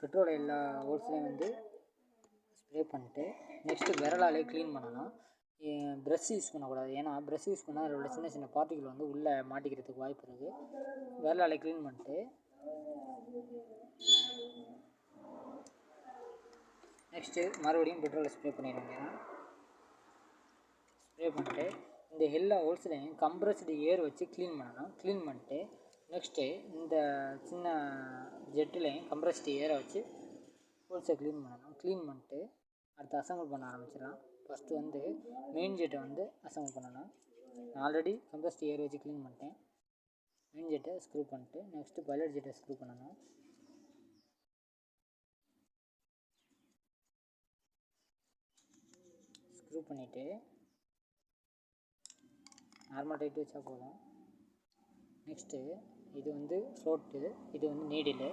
Petrol எல்லா ஹோல்ஸ்லேயும் வந்து spray பண்ணிட்டு நெக்ஸ்ட்டு விரலாலே க்ளீன் பண்ணணும். ப்ரஷ் யூஸ் பண்ணக்கூடாது. ஏன்னா ப்ரஷ் யூஸ் பண்ணால் அதில் உள்ள சின்ன சின்ன பார்ட்டிகள் வந்து உள்ளே மாட்டிக்கிறதுக்கு வாய்ப்பு இருக்குது. விரலாலே க்ளீன் பண்ணிட்டு நெக்ஸ்ட்டு மறுபடியும் பெட்ரோலை ஸ்ப்ரே பண்ணிடுங்க. ஸ்ப்ரே பண்ணிட்டு இந்த எல்லா ஹோல்ஸ்லையும் கம்ப்ரஸ்டு ஏர் வச்சு க்ளீன் பண்ணணும். க்ளீன் பண்ணிட்டு நெக்ஸ்ட்டு இந்த சின்ன ஜெட்டுலையும் கம்ப்ரஸ்டு ஏரை வச்சு ஹோல்ஸை க்ளீன் பண்ணணும். க்ளீன் பண்ணிட்டு அடுத்து அசம்பிள் பண்ண ஆரம்பிச்சிடலாம். ஃபஸ்ட்டு வந்து மெயின் ஜெட்டை வந்து அசம்பிள் பண்ணணும். நான் ஆல்ரெடி கம்ப்ரஸ்டு ஏர் வச்சு க்ளீன் பண்ணிட்டேன். மெயின் ஜெட்டை ஸ்க்ரூ பண்ணிட்டு நெக்ஸ்ட்டு பைலட் ஜெட்டை ஸ்க்ரூ பண்ணணும். ஸ்க்ரூ பண்ணிவிட்டு நார்மல் டைட் வச்சா போதும். நெக்ஸ்ட்டு இது வந்து ஃப்ளோட்டு, இது வந்து நீடிலு.